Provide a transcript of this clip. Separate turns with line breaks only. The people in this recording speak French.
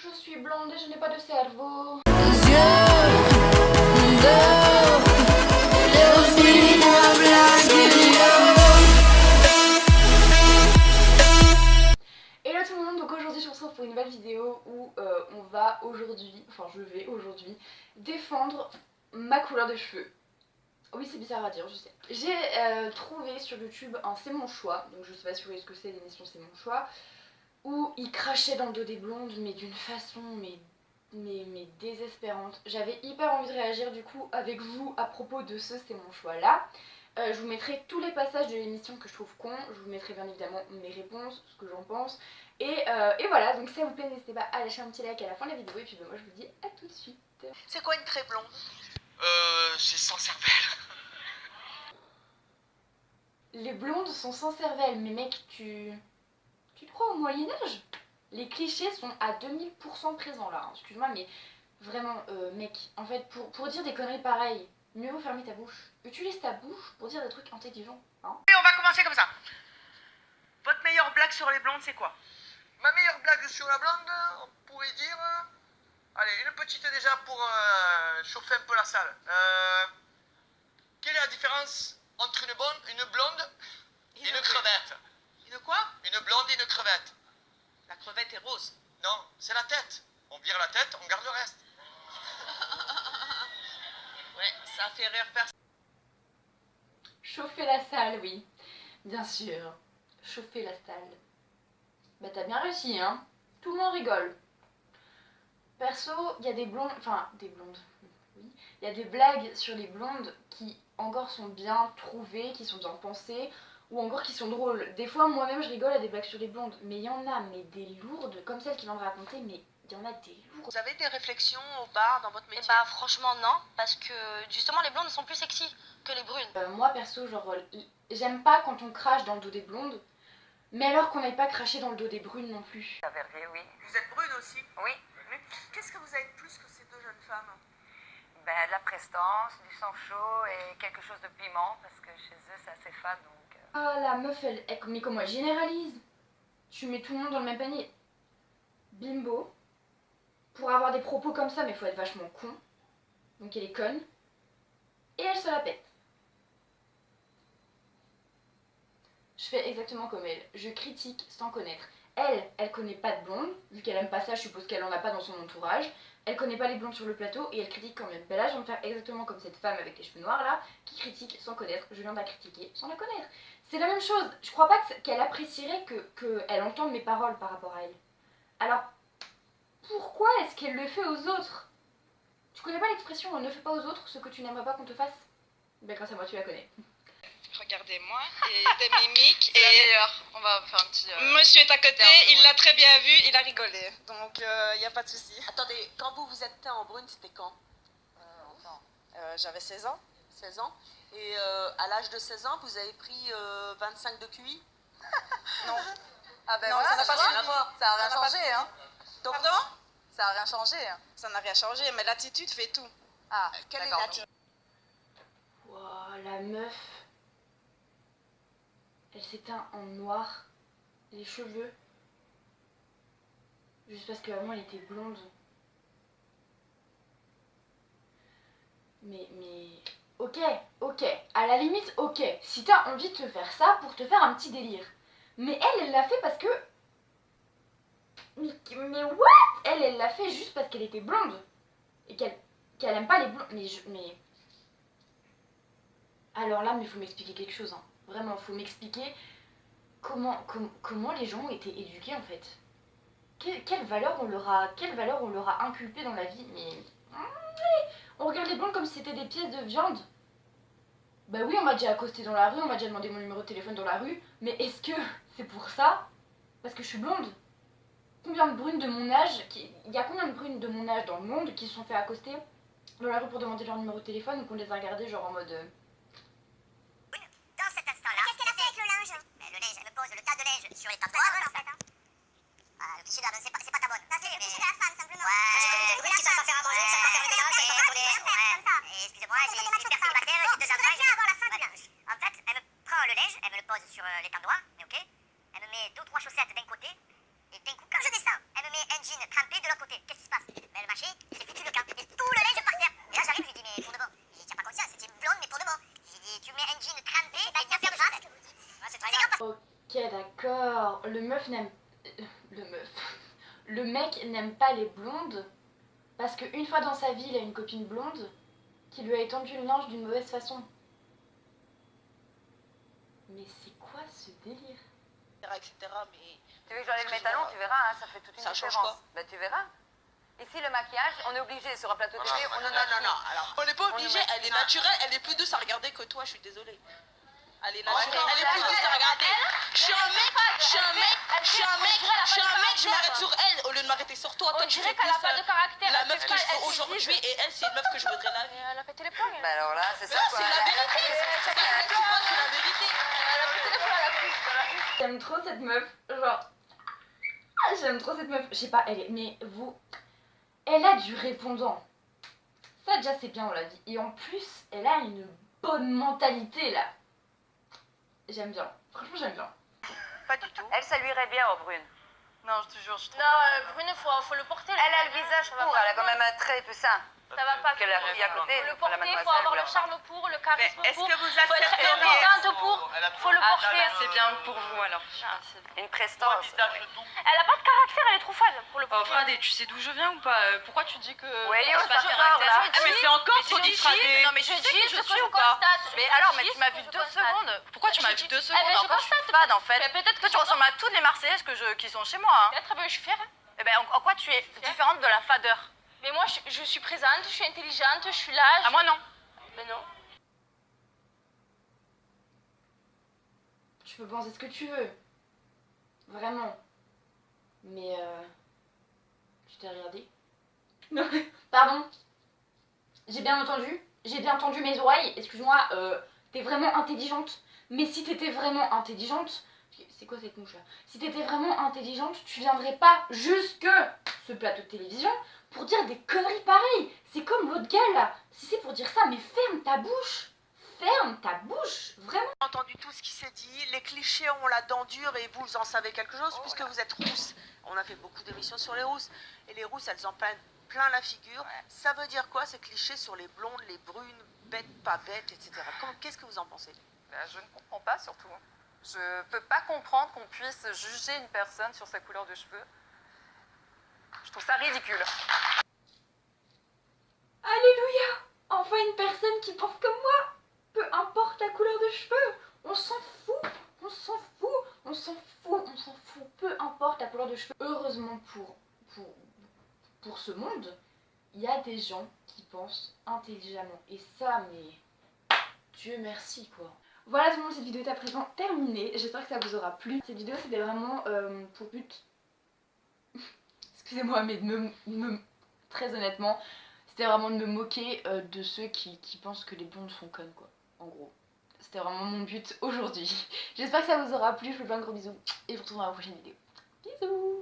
Je suis blonde et je n'ai pas de cerveau. Hello tout le monde, donc aujourd'hui je vous retrouve pour une nouvelle vidéo où je vais aujourd'hui défendre ma couleur de cheveux. Oui, c'est bizarre à dire, je sais. J'ai trouvé sur YouTube un C'est mon choix, donc je sais pas si vous voyez ce que c'est, l'émission C'est mon choix, où il crachait dans le dos des blondes, mais d'une façon mais désespérante. J'avais hyper envie de réagir du coup avec vous à propos de ce C'est mon choix là. Je vous mettrai tous les passages de l'émission que je trouve con, je vous mettrai bien évidemment mes réponses, ce que j'en pense. Et voilà, donc si ça vous plaît, n'hésitez pas à lâcher un petit like à la fin de la vidéo, et puis moi je vous dis à tout de suite.
C'est quoi une très blonde?
C'est sans cervelle.
Les blondes sont sans cervelle, mais mec, tu te crois au Moyen-Âge? Les clichés sont à 2000% présents là, hein. Excuse-moi, mais vraiment, mec, en fait, pour dire des conneries pareilles, mieux vaut fermer ta bouche. Utilise ta bouche pour dire des trucs intelligents, hein.
Et on va commencer comme ça. Votre meilleure blague sur les blondes, c'est quoi?
Ma meilleure blague sur la blonde, on pourrait dire... Allez, une petite déjà pour chauffer un peu la salle. Quelle est la différence entre une blonde et une crevette?
Une quoi?
Une blonde et une crevette.
La crevette est rose.
Non, c'est la tête. On vire la tête, on garde le reste.
Ouais, ça fait rire personne.
Chauffer la salle, oui, bien sûr. Chauffer la salle. Bah t'as bien réussi, hein. Tout le monde rigole. Perso, il y a des blondes, oui. Il y a des blagues sur les blondes qui encore sont bien trouvées, qui sont bien pensées, ou encore qui sont drôles. Des fois, moi-même, je rigole à des blagues sur les blondes, mais il y en a, mais des lourdes, comme celle qui vient de raconter, mais il y en a des lourdes.
Vous avez des réflexions au bar dans votre métier?
Bah franchement non, parce que justement les blondes sont plus sexy que les brunes.
Moi perso, genre, j'aime pas quand on crache dans le dos des blondes, mais alors qu'on n'aille pas cracher dans le dos des brunes non plus.
La vérité, oui.
Vous êtes brune aussi?
Oui.
Qu'est-ce que vous avez de plus que ces deux jeunes femmes?
Ben de la prestance, du sang chaud et quelque chose de piment, parce que chez eux c'est assez fade donc...
Ah la meuf, mais comment elle généralise? Tu mets tout le monde dans le même panier. Bimbo, pour avoir des propos comme ça, mais faut être vachement con. Donc elle est conne. Et elle se la pète. Je fais exactement comme elle. Je critique sans connaître. Elle connaît pas de blonde. Vu qu'elle aime pas ça, je suppose qu'elle en a pas dans son entourage. Elle connaît pas les blondes sur le plateau et elle critique quand même. Ben là, je viens de faire exactement comme cette femme avec les cheveux noirs là, qui critique sans connaître. Je viens de la critiquer sans la connaître. C'est la même chose. Je crois pas qu'elle apprécierait qu'elle entende mes paroles par rapport à elle. Alors, pourquoi est-ce qu'elle le fait aux autres? Tu connais pas l'expression ne fais pas aux autres ce que tu n'aimerais pas qu'on te fasse? Ben grâce à moi, tu la connais.
Regardez-moi, et des mimiques.
C'est la
Et
meilleure, on va faire un petit...
monsieur est à côté,
terme,
il
ouais.
l'a très bien vu, il a rigolé. Donc il n'y a pas de souci.
Attendez, quand vous vous êtes teint en brune, c'était quand?
J'avais 16 ans.
16 ans. Et à l'âge de 16 ans, vous avez pris 25 de QI?
Non.
Ah ben
Non,
voilà,
ça n'a pas
rien
suivi.
à voir. Ça a rien
Ça n'a pas
changé, hein.
Donc,
Pardon?
Ça a rien changé, hein.
Ça n'a rien changé, mais l'attitude fait tout.
Ah,
quelle est
d'accord.
l'attitude?
Wow, la meuf. Elle s'éteint en noir, les cheveux, juste parce qu'avant elle était blonde. Mais, ok, à la limite, ok, si t'as envie de te faire ça pour te faire un petit délire. Mais elle l'a fait parce que... Mais what? Elle l'a fait juste parce qu'elle était blonde. Et qu'elle aime pas les blondes. Mais... Alors là, mais faut m'expliquer quelque chose, hein. Vraiment, faut m'expliquer comment les gens ont été éduqués en fait. Quelle valeur on leur a inculquée dans la vie. Mais on regarde les blondes comme si c'était des pièces de viande. Bah oui, on m'a déjà accosté dans la rue, on m'a déjà demandé mon numéro de téléphone dans la rue, mais est-ce que c'est pour ça? Parce que je suis blonde? Combien de brunes de mon âge, il y a combien de brunes de mon âge dans le monde qui se sont fait accoster dans la rue pour demander leur numéro de téléphone ou qu'on les a regardés genre en mode...
Dans cet instant-là, qu'est-ce qu'elle a fait avec le linge? Le linge, elle me pose le tas de linge sur les tapoirs en fait. Ah, le cliché de la bonne, c'est pas ta bonne. Non, c'est le cliché de la femme simplement. Ouais, j'ai connu des brunes qui savent pas faire à manger, qui savent pas faire le ménage, qui savent pas faire le ménage. Ouais, excusez-moi, j'ai une personne célibataire, j'ai 2 enfants. Je voudrais bien avoir la fin du linge. En fait, elle me prend le linge, elle me le pose sur l'étendard, mais ok. Elle me met 2 ou 3 chaussettes d'un côté, et d'un coup, quand je descends, elle me met un jean trempé de l'autre côté.
meuf n'aime... Le mec n'aime pas les blondes parce qu'une fois dans sa vie, il a une copine blonde qui lui a étendu le linge d'une mauvaise façon. Mais c'est quoi ce délire?
etc. Mais
Tu veux que j'enlève mes talons, tu verras, hein, ça fait toute une
Ça change
différence.
quoi?
Bah tu verras. Ici le maquillage, on est obligé sur un plateau télé, on en a
non. Alors, on n'est pas
On
obligé.
est
Elle est naturelle. Elle est plus douce à regarder que toi. Je suis désolée. Elle est
Ouais,
naturelle. Elle est plus douce à regarder. Je suis un mec. Je m'arrête sur elle au lieu de m'arrêter sur toi. Toi,
On
tu
dirait
fais
qu'elle a
plus
pas de caractère.
la meuf que je veux aujourd'hui et elle, c'est une meuf que je voudrais la vie.
Elle a pété les plombs.
Bah alors là, c'est ça
Non,
quoi.
c'est la vérité. C'est la vérité.
J'aime trop cette meuf, genre... Ah, j'aime trop cette meuf, je sais pas, elle est... Mais vous... Elle a du répondant. Ça déjà c'est bien on l'a dit. Et en plus, elle a une bonne mentalité là. J'aime bien, franchement j'aime bien.
Pas du tout.
Elle, ça lui irait bien aux brunes.
Non, je te jure, je trouve.
Non, Brune, faut le porter.
Elle a le visage pour, elle a quand même un trait plus sain.
Ça va pas.
Qu'elle a pris à côté,
Faut le
la
porter,
mademoiselle,
faut avoir
ou la
le charme pour, le charisme
Mais est-ce
pour.
que vous
Faut être
accepteriez
évidente pour. Faut le
Ah,
porter.
c'est bien pour vous alors.
Une prestance.
Elle a pas de caractère, elle est trop fade pour le
Oh
porter.
Fradé, tu sais d'où je viens ou pas? Pourquoi tu dis que...
Ouais,
c'est
on
pas
se
de
parle,
caractère?
là.
Ah, mais c'est encore
Mais
trop
je
dit
dis-
Fradé. Non mais tu
je
sais qui
dis
je
ce que
suis
je
ou pas?
constate.
Mais alors,
Je
mais
dis
tu
ce
m'as
que
vu
je
2
constate.
secondes. Pourquoi tu m'as
Je
vu
dis-
2
Eh
secondes
ben, je
encore? Je suis
constate.
fade en fait.
Mais peut-être
Toi tu ressembles à toutes les Marseillaises qui sont chez moi. Hein.
Peut-être, ben, je suis fière.
Eh ben en quoi tu es différente de la fadeur?
Mais moi, je suis présente, je suis intelligente, je suis là.
Ah moi non.
Mais non.
Tu peux penser ce que tu veux. Vraiment. Mais tu t'es regardé? Non. Pardon. J'ai bien entendu mes oreilles. Excuse-moi, t'es vraiment intelligente. Mais si t'étais vraiment intelligente... C'est quoi cette mouche là? Si t'étais vraiment intelligente, tu viendrais pas jusque ce plateau de télévision pour dire des conneries pareilles. C'est comme l'autre gars là. Si c'est pour dire ça, mais ferme ta bouche. Ferme ta bouche. Vraiment.
J'ai entendu tout ce qui s'est dit. Les clichés ont la dent dure et vous en savez quelque chose puisque vous êtes rousses. On a fait beaucoup d'émissions sur les rousses. Et les rousses, elles en prennent plein la figure. Ça veut dire quoi ces clichés sur les blondes, les brunes, bêtes, pas bêtes, etc. Qu'est-ce que vous en pensez?
Je ne comprends pas surtout. Je ne peux pas comprendre qu'on puisse juger une personne sur sa couleur de cheveux. Je trouve ça ridicule.
Alléluia. Enfin une personne qui pense comme moi. Peu importe la couleur de cheveux. On s'en fout. On s'en fout. On s'en fout. On s'en fout. Peu importe la couleur de cheveux. Heureusement pour ce monde, il y a des gens qui pensent intelligemment. Et ça, mais... Dieu merci, quoi. Voilà tout le monde, cette vidéo est à présent terminée. J'espère que ça vous aura plu. Cette vidéo, c'était vraiment pour but... Excusez-moi, mais très honnêtement, c'était vraiment de me moquer de ceux qui pensent que les blondes sont connes, quoi. En gros. C'était vraiment mon but aujourd'hui. J'espère que ça vous aura plu. Je vous fais plein de gros bisous. Et je vous retrouve dans la prochaine vidéo. Bisous.